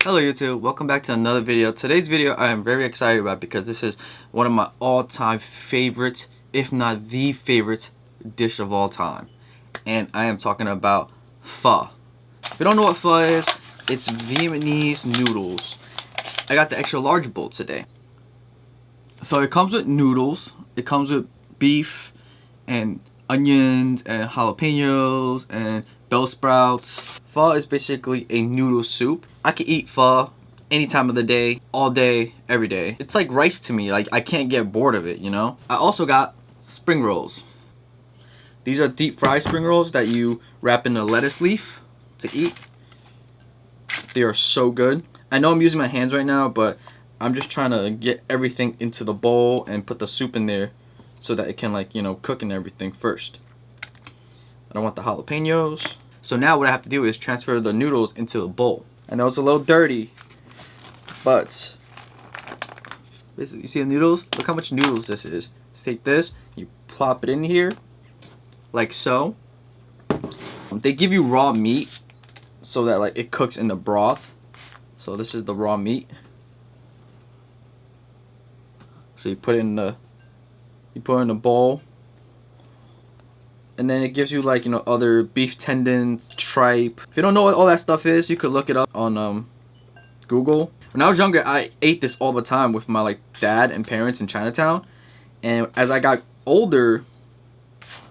Hello YouTube, welcome back to another video. Today's video I am very excited about because this is one of my all-time favorite, if not the favorite dish of all time. And I am talking about pho. If you don't know what pho is, it's Vietnamese noodles. I got the extra large bowl today. So it comes with noodles, it comes with beef and onions and jalapenos and bell sprouts. Pho is basically a noodle soup. I can eat pho any time of the day, all day, every day. It's like rice to me. Like, I can't get bored of it, you know? I also got spring rolls. These are deep fried spring rolls that you wrap in a lettuce leaf to eat. They are so good. I know I'm using my hands right now, but I'm just trying to get everything into the bowl and put the soup in there so that it can, like, you know, cook and everything first. I don't want the jalapenos. So now what I have to do is transfer the noodles into the bowl. I know it's a little dirty, but basically, you see the noodles? Look how much noodles this is. Just take this, you plop it in here, like so. They give you raw meat so that like it cooks in the broth. So this is the raw meat. So you put it in the bowl. And then it gives you, like, you know, other beef tendons, tripe. If you don't know what all that stuff is, you could look it up on Google. When I was younger, I ate this all the time with my, like, dad and parents in Chinatown. And as I got older,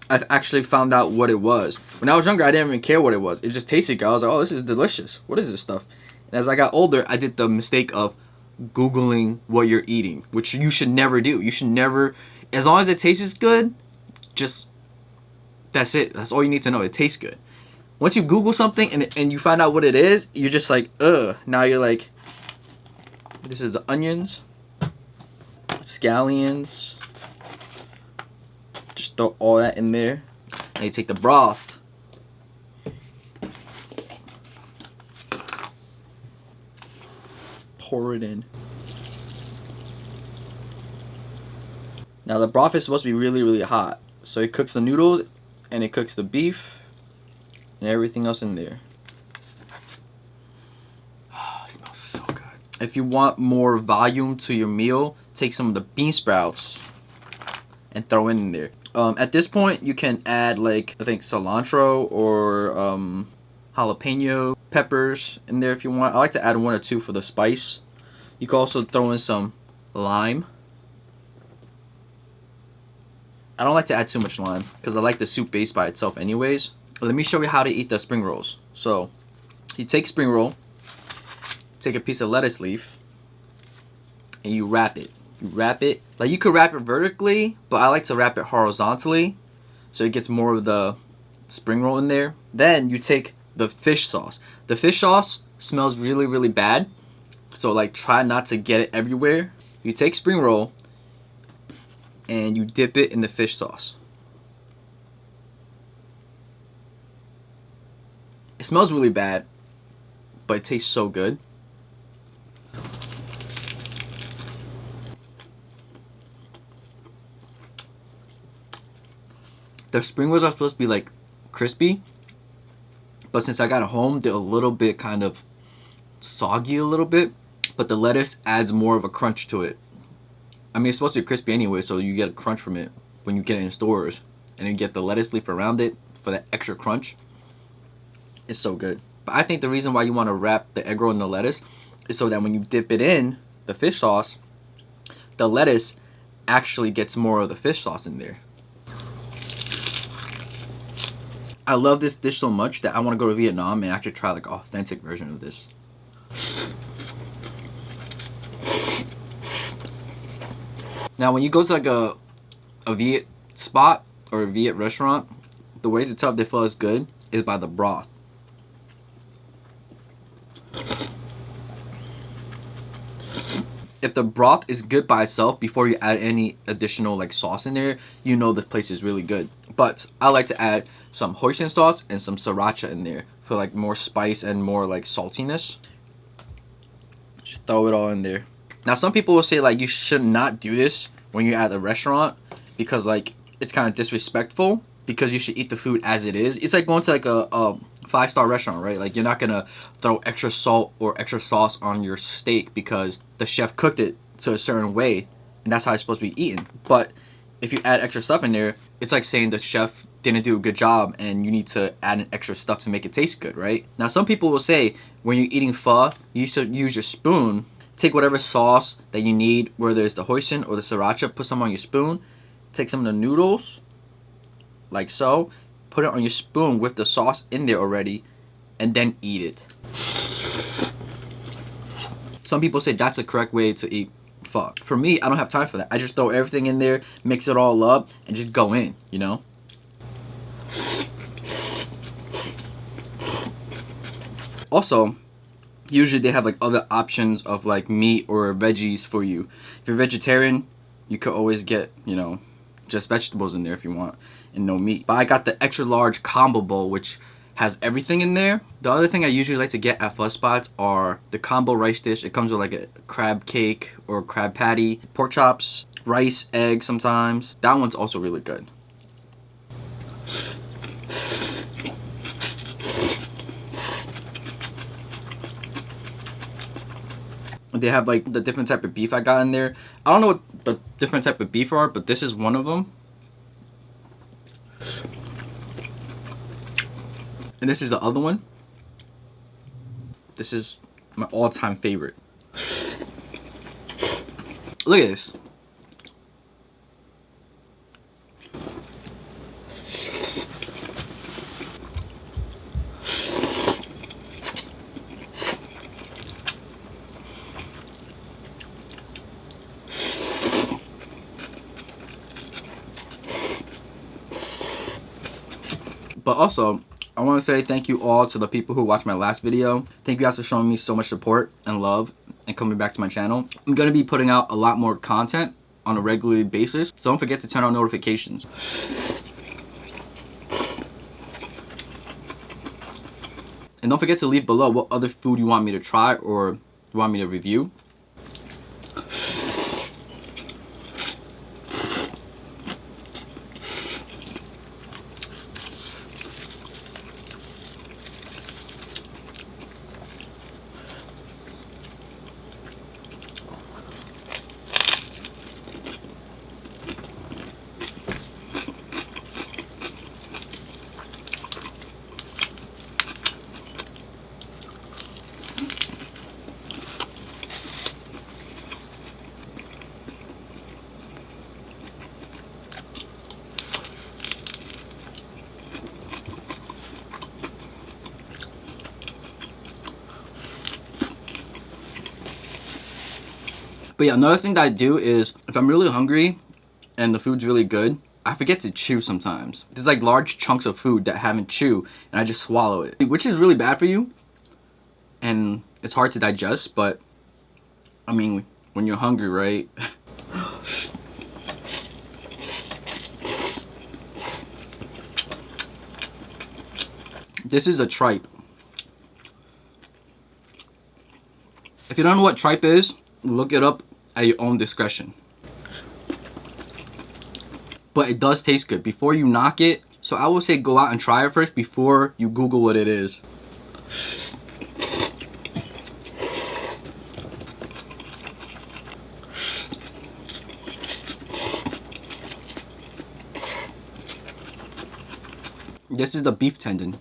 I actually found out what it was. When I was younger, I didn't even care what it was. It just tasted good. I was like, oh, this is delicious. What is this stuff? And as I got older, I did the mistake of Googling what you're eating, which you should never do. You should never, as long as it tastes good, just... that's it. That's all you need to know. It tastes good. Once you Google something and you find out what it is, you're just like, ugh. Now you're like, this is the onions, scallions. Just throw all that in there. Now you take the broth. Pour it in. Now the broth is supposed to be really, really hot. So it cooks the noodles and it cooks the beef and everything else in there. Oh, it smells so good. If you want more volume to your meal, take some of the bean sprouts and throw in there. At this point, you can add, like, I think cilantro or jalapeno peppers in there if you want. I like to add 1 or 2 for the spice. You can also throw in some lime. I don't like to add too much lime because I like the soup base by itself anyways. Let me show you how to eat the spring rolls. So, you take spring roll, take a piece of lettuce leaf, and you wrap it. You wrap it. Like, you could wrap it vertically, but I like to wrap it horizontally so it gets more of the spring roll in there. Then you take the fish sauce. The fish sauce smells really, really bad. So, like, try not to get it everywhere. You take spring roll and you dip it in the fish sauce. It smells really bad, but it tastes so good. The spring rolls are supposed to be like crispy, but since I got it home, they're a little bit kind of soggy a little bit, but the lettuce adds more of a crunch to it. I mean, it's supposed to be crispy anyway, so you get a crunch from it when you get it in stores. And you get the lettuce leaf around it for that extra crunch. It's so good. But I think the reason why you want to wrap the egg roll in the lettuce is so that when you dip it in the fish sauce, the lettuce actually gets more of the fish sauce in there. I love this dish so much that I want to go to Vietnam and actually try like an authentic version of this. Now, when you go to like a Viet spot or a Viet restaurant, the way to tell if their pho is good is by the broth. If the broth is good by itself before you add any additional like sauce in there, you know the place is really good. But I like to add some hoisin sauce and some sriracha in there for like more spice and more like saltiness. Just throw it all in there. Now, some people will say like you should not do this when you're at a restaurant because like it's kind of disrespectful because you should eat the food as it is. It's like going to like a 5-star restaurant, right? Like, you're not gonna throw extra salt or extra sauce on your steak because the chef cooked it to a certain way and that's how it's supposed to be eaten. But if you add extra stuff in there, it's like saying the chef didn't do a good job and you need to add in extra stuff to make it taste good, right? Now, some people will say when you're eating pho, you should use your spoon. Take whatever sauce that you need, whether it's the hoisin or the sriracha, put some on your spoon. Take some of the noodles, like so. Put it on your spoon with the sauce in there already, and then eat it. Some people say that's the correct way to eat pho. For me, I don't have time for that. I just throw everything in there, mix it all up, and just go in, you know? Also, usually they have like other options of like meat or veggies for you. If you're vegetarian, you could always get, you know, just vegetables in there if you want and no meat. But I got the extra large combo bowl, which has everything in there. The other thing I usually like to get at pho spots are the combo rice dish. It comes with like a crab cake or crab patty, pork chops, rice, eggs sometimes. That one's also really good. They have like the different type of beef I got in there. I don't know what the different type of beef are, but this is one of them. And this is the other one. This is my all-time favorite. Look at this. But also, I want to say thank you all to the people who watched my last video. Thank you guys for showing me so much support and love and coming back to my channel. I'm going to be putting out a lot more content on a regular basis, so don't forget to turn on notifications. And don't forget to leave below what other food you want me to try or you want me to review. But yeah, another thing that I do is if I'm really hungry and the food's really good, I forget to chew sometimes. There's like large chunks of food that I haven't chewed and I just swallow it, which is really bad for you. And it's hard to digest, but I mean, when you're hungry, right? This is a tripe. If you don't know what tripe is, look it up at your own discretion. But it does taste good before you knock it. So I would say go out and try it first before you Google what it is. This is the beef tendon.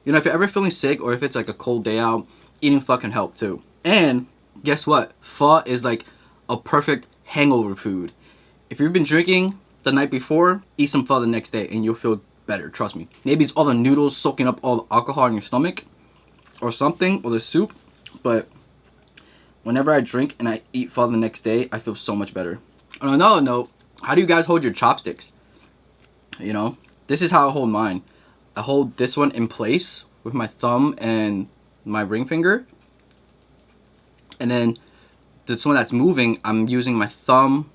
You know, if you're ever feeling sick or if it's like a cold day out, eating pho can help too. And guess what? Pho is like a perfect hangover food. If you've been drinking the night before, eat some pho the next day and you'll feel better, trust me. Maybe it's all the noodles soaking up all the alcohol in your stomach or something, or the soup. But whenever I drink and I eat pho the next day, I feel so much better. On another note, how do you guys hold your chopsticks? You know, this is how I hold mine. I hold this one in place with my thumb and my ring finger. And then this one that's moving, I'm using my thumb,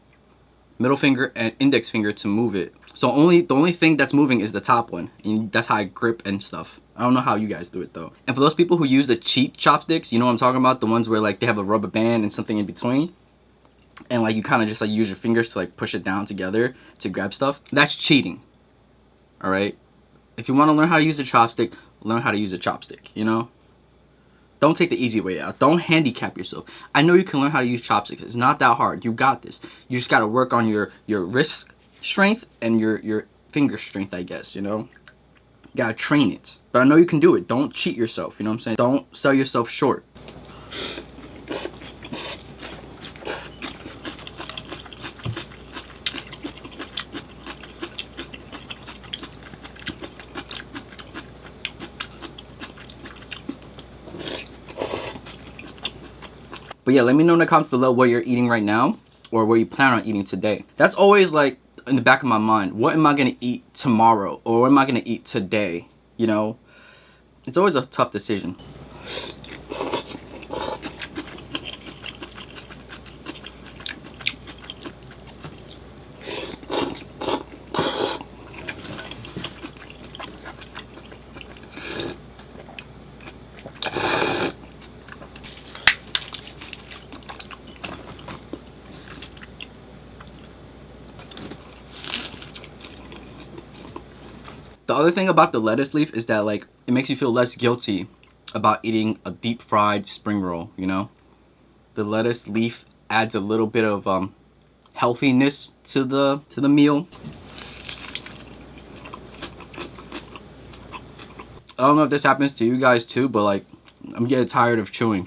middle finger and index finger to move it. So the only thing that's moving is the top one, and that's how I grip and stuff. I don't know how you guys do it though. And for those people who use the cheap chopsticks, you know what I'm talking about, the ones where like they have a rubber band and something in between, and like you kind of just like use your fingers to like push it down together to grab stuff. That's cheating. All right. If you want to learn how to use a chopstick, learn how to use a chopstick. You know. Don't take the easy way out. Don't handicap yourself. I know you can learn how to use chopsticks. It's not that hard. You got this. You just got to work on your wrist strength and your finger strength, I guess, you know? You got to train it. But I know you can do it. Don't cheat yourself, you know what I'm saying? Don't sell yourself short. But yeah, let me know in the comments below what you're eating right now or what you plan on eating today. That's always like in the back of my mind. What am I going to eat tomorrow? Or what am I going to eat today? You know, it's always a tough decision. The other thing about the lettuce leaf is that like it makes you feel less guilty about eating a deep fried spring roll, you know? The lettuce leaf adds a little bit of healthiness to the meal. I don't know if this happens to you guys too, but like I'm getting tired of chewing.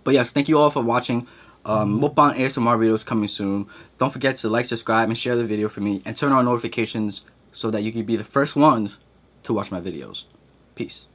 But yes, thank you all for watching. Mukbang ASMR videos coming soon. Don't forget to like, subscribe, and share the video for me, and turn on notifications so that you can be the first ones to watch my videos. Peace.